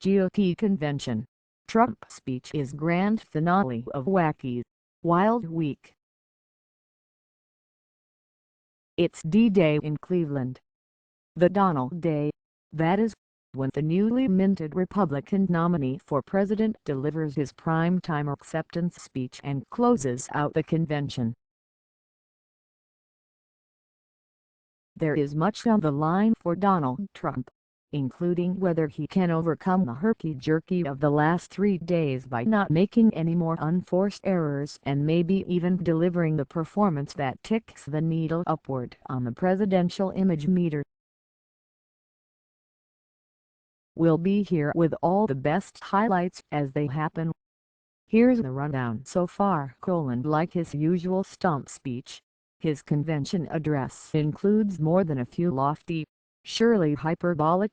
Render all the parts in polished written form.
GOP convention. Trump speech is grand finale of wacky, wild week. It's D-Day in Cleveland. The Donald Day, that is, when the newly minted Republican nominee for president delivers his primetime acceptance speech and closes out the convention. There is much on the line for Donald Trump, including whether he can overcome the herky-jerky of the last 3 days by not making any more unforced errors and maybe even delivering the performance that ticks the needle upward on the presidential image meter. We'll be here with all the best highlights as they happen. Here's the rundown so far: like his usual stump speech, his convention address includes more than a few lofty, surely hyperbolic,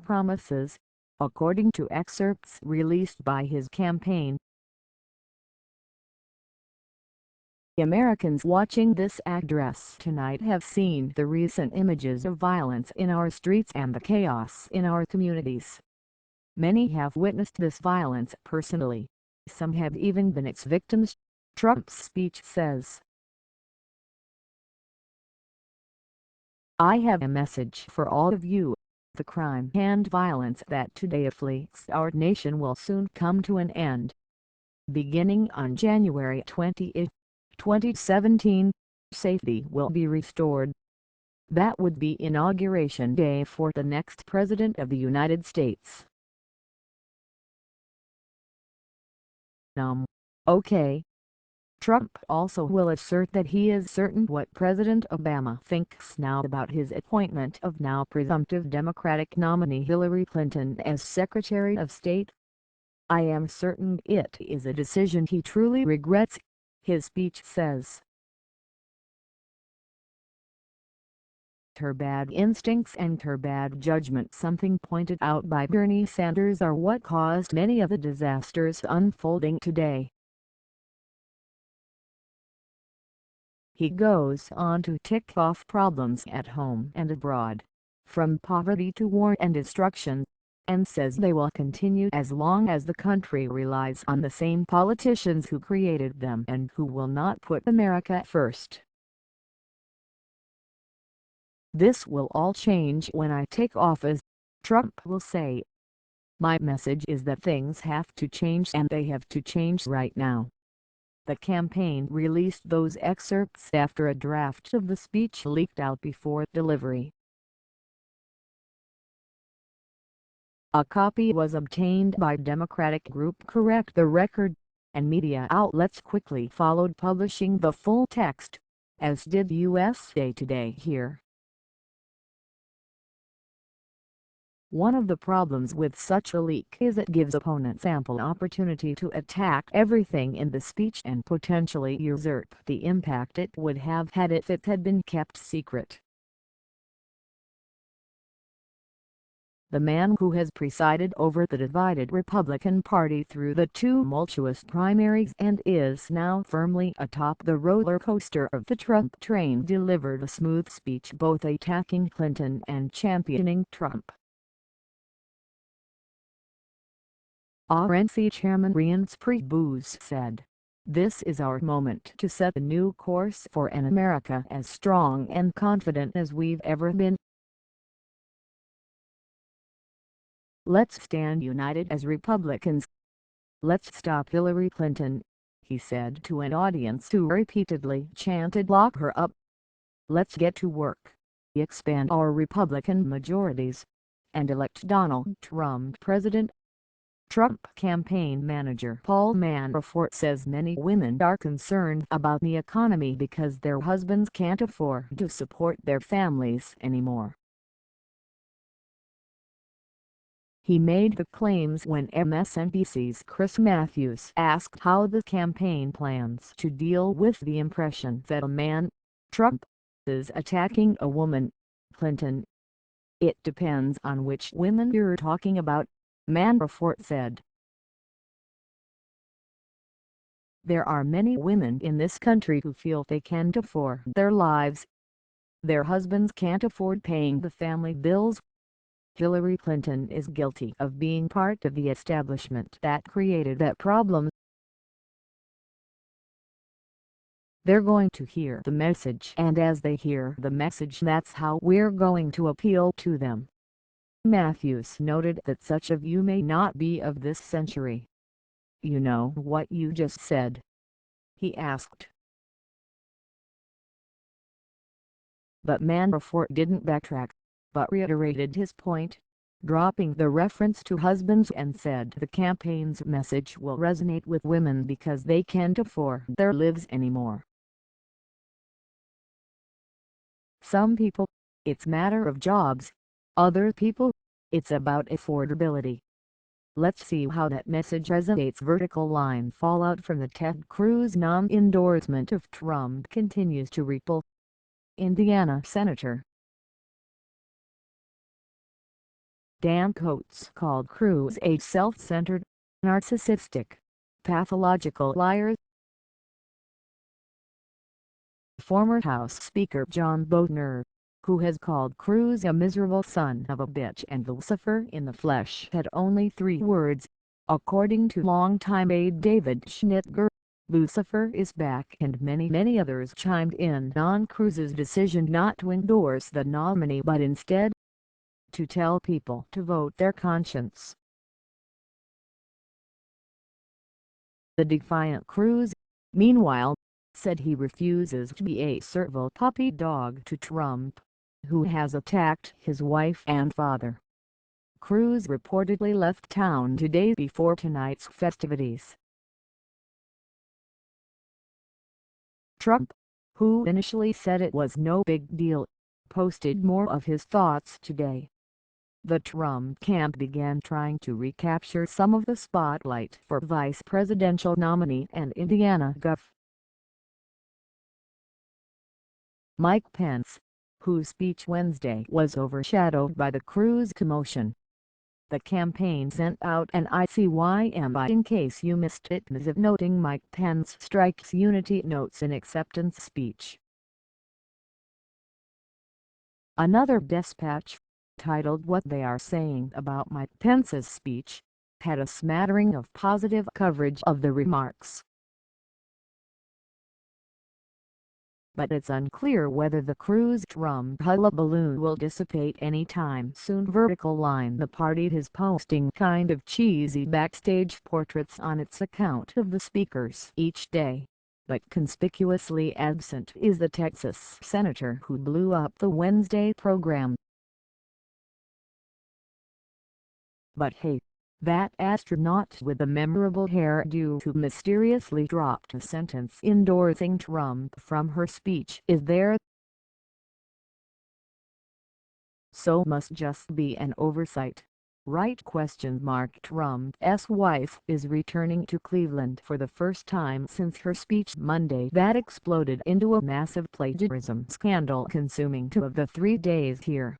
promises, according to excerpts released by his campaign. Americans watching this address tonight have seen the recent images of violence in our streets and the chaos in our communities. Many have witnessed this violence personally. Some have even been its victims, Trump's speech says. I have a message for all of you. The crime and violence that today afflicts our nation will soon come to an end. Beginning on January 20, 2017, safety will be restored. That would be Inauguration Day for the next President of the United States. OK. Trump also will assert that he is certain what President Obama thinks now about his appointment of now-presumptive Democratic nominee Hillary Clinton as Secretary of State. I am certain it is a decision he truly regrets, his speech says. Her bad instincts and her bad judgment, something pointed out by Bernie Sanders, are what caused many of the disasters unfolding today. He goes on to tick off problems at home and abroad, from poverty to war and destruction, and says they will continue as long as the country relies on the same politicians who created them and who will not put America first. This will all change when I take office, Trump will say. My message is that things have to change, and they have to change right now. The campaign released those excerpts after a draft of the speech leaked out before delivery. A copy was obtained by Democratic group Correct the Record, and media outlets quickly followed publishing the full text, as did USA Today here. One of the problems with such a leak is it gives opponents ample opportunity to attack everything in the speech and potentially usurp the impact it would have had if it had been kept secret. The man who has presided over the divided Republican Party through the tumultuous primaries and is now firmly atop the roller coaster of the Trump train delivered a smooth speech both attacking Clinton and championing Trump. RNC Chairman Reince Priebus said, "This is our moment to set a new course for an America as strong and confident as we've ever been. Let's stand united as Republicans. Let's stop Hillary Clinton," he said to an audience who repeatedly chanted "Lock her up." Let's get to work, expand our Republican majorities, and elect Donald Trump president. Trump campaign manager Paul Manafort says many women are concerned about the economy because their husbands can't afford to support their families anymore. He made the claims when MSNBC's Chris Matthews asked how the campaign plans to deal with the impression that a man, Trump, is attacking a woman, Clinton. "It depends on which women you're talking about," Manafort said. "There are many women in this country who feel they can't afford their lives. Their husbands can't afford paying the family bills. Hillary Clinton is guilty of being part of the establishment that created that problem. They're going to hear the message, and as they hear the message, that's how we're going to appeal to them. Matthews noted that such of you may not be of this century. You know what you just said? He asked. But Manafort didn't backtrack, but reiterated his point, dropping the reference to husbands, and said the campaign's message will resonate with women because they can't afford their lives anymore. Some people, it's matter of jobs. Other people, it's about affordability. Let's see how that message resonates. Vertical line fallout from the Ted Cruz non-endorsement of Trump continues to ripple. Indiana Senator Dan Coats called Cruz a self-centered, narcissistic, pathological liar. Former House Speaker John Boehner, who has called Cruz a miserable son of a bitch and Lucifer in the flesh, had only 3 words, according to longtime aide David Schnittger: Lucifer is back. And many others chimed in on Cruz's decision not to endorse the nominee but instead to tell people to vote their conscience. The defiant Cruz, meanwhile, said he refuses to be a servile puppy dog to Trump, who has attacked his wife and father. Cruz reportedly left town today before tonight's festivities. Trump, who initially said it was no big deal, posted more of his thoughts today. The Trump camp began trying to recapture some of the spotlight for vice presidential nominee and Indiana Gov. Mike Pence, whose speech Wednesday was overshadowed by the Cruz commotion. The campaign sent out an ICYM in case you missed it missive noting Mike Pence strikes unity notes in acceptance speech. Another dispatch, titled What They Are Saying About Mike Pence's Speech, had a smattering of positive coverage of the remarks. But it's unclear whether the Cruz-Trump hullabaloo will dissipate anytime soon. Vertical line: the party is posting kind of cheesy backstage portraits on its account of the speakers each day, but conspicuously absent is the Texas senator who blew up the Wednesday program. But hey, that astronaut with the memorable hairdo who mysteriously dropped a sentence endorsing Trump from her speech is there. So must just be an oversight, right? Trump's wife is returning to Cleveland for the first time since her speech Monday that exploded into a massive plagiarism scandal consuming 2 of the 3 days here.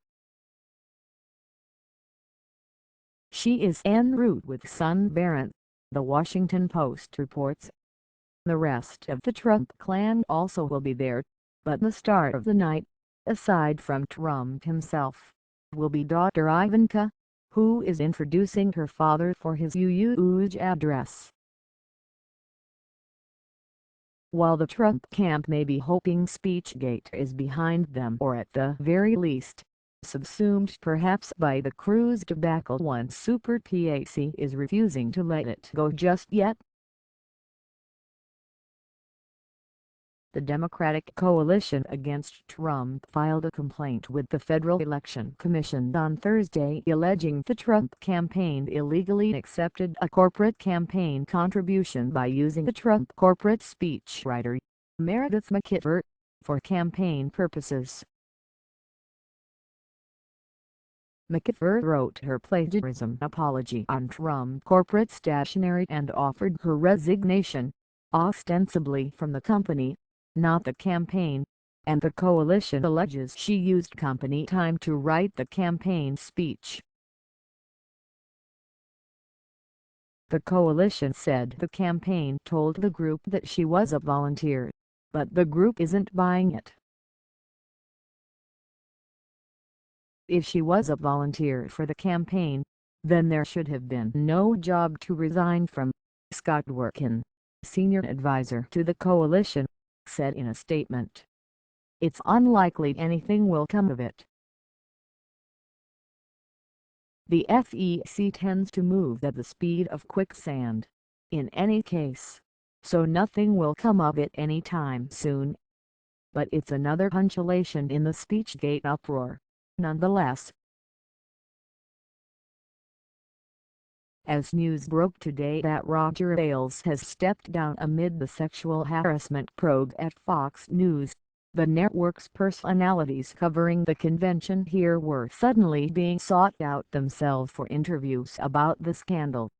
She is en route with son Barron, the Washington Post reports. The rest of the Trump clan also will be there, but the star of the night, aside from Trump himself, will be daughter Ivanka, who is introducing her father for his huge address. While the Trump camp may be hoping Speechgate is behind them, or at the very least, subsumed perhaps by the Cruz debacle, one super PAC is refusing to let it go just yet. The Democratic coalition against Trump filed a complaint with the Federal Election Commission on Thursday alleging the Trump campaign illegally accepted a corporate campaign contribution by using the Trump corporate speechwriter, Meredith McKiver, for campaign purposes. McKiver wrote her plagiarism apology on Trump corporate stationery and offered her resignation, ostensibly from the company, not the campaign, and the coalition alleges she used company time to write the campaign speech. The coalition said the campaign told the group that she was a volunteer, but the group isn't buying it. If she was a volunteer for the campaign, then there should have been no job to resign from, Scott Workin, senior advisor to the coalition, said in a statement. It's unlikely anything will come of it. The FEC tends to move at the speed of quicksand, in any case, so nothing will come of it anytime soon. But it's another punctuation in the Speechgate uproar, nonetheless. As news broke today that Roger Ailes has stepped down amid the sexual harassment probe at Fox News, the network's personalities covering the convention here were suddenly being sought out themselves for interviews about the scandal.